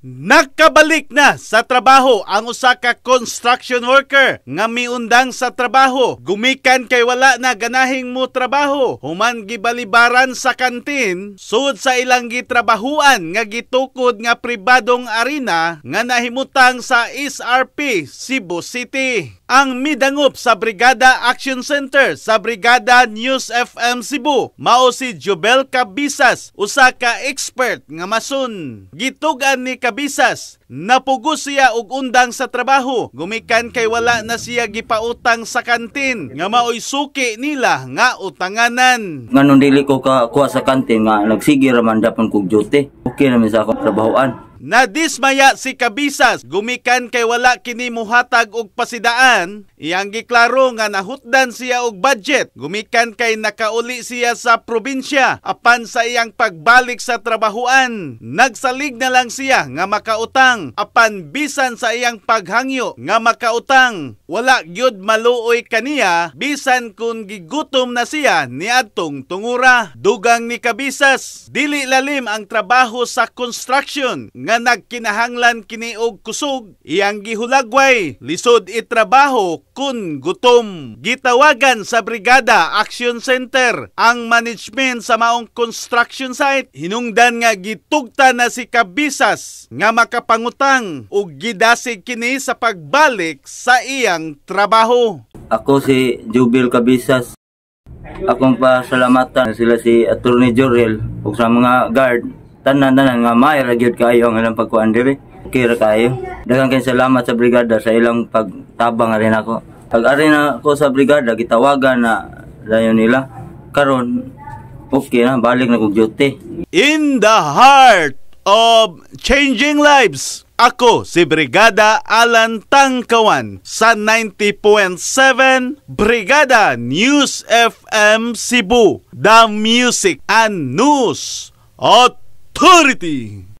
Nakabalik na sa trabaho ang usa ka construction worker nga miundang sa trabaho. Gumikan kay wala na ganahing mo trabaho. Human gibalibaran sa kantin sud sa ilang gitrabahuan nga gitukod nga pribadong arena nga nahimutang sa SRP Cebu City. Ang midangop sa Brigada Action Center sa Brigada News FM Cebu mao si Jubel Cabisas, usa ka expert nga mason. Gitugan ni Cabisas, napugos siya og undang sa trabaho, gumikan kay wala na siya gipautang sa kantin nga maoy suki nila nga utanganan. Nganong dili ko kuha sa kantin nga nagsige raman dapan kog duty. Okay naman sa akong trabahoan. Nadismaya si Cabisas, gumikan kay wala kini muhatag og pasidaan. Iyang giklaro nga nahutdan siya og budget. Gumikan kay nakauli siya sa probinsya apan sa iyang pagbalik sa trabahuan. Nagsalig na lang siya nga makautang apan bisan sa iyang paghangyo nga makautang. Wala gyud maluoy kaniya bisan kun gigutom na siya niadtong tungura. Dugang ni Cabisas, dili lalim ang trabaho sa construction nga nagkinahanglan kini og kusog. Iyang gihulagway lisod itrabaho kun gutom. Gitawagan sa Brigada Action Center ang management sa maong construction site. Hinungdan nga gitugta na si Cabisas nga makapangutang ug gidasig kini sa pagbalik sa iyang trabaho. Ako si Jubel Cabisas. Akong pasalamatan sila si Attorney Jorel ug sa mga guard. Tanan nga maayra gyud kayo ang ilang pagkuan diri. Okay ra kayo. Daghang kay salamat sa brigada sa ilang pagtabang rin ako. Pag ari na ako sa brigada gitawagan na dayon nila. Karon okay na balik na kog duty. In the heart of changing lives, ako si Brigada Alan Tangkawan sa 90.7 Brigada News FM Cebu, the Music and News Authority.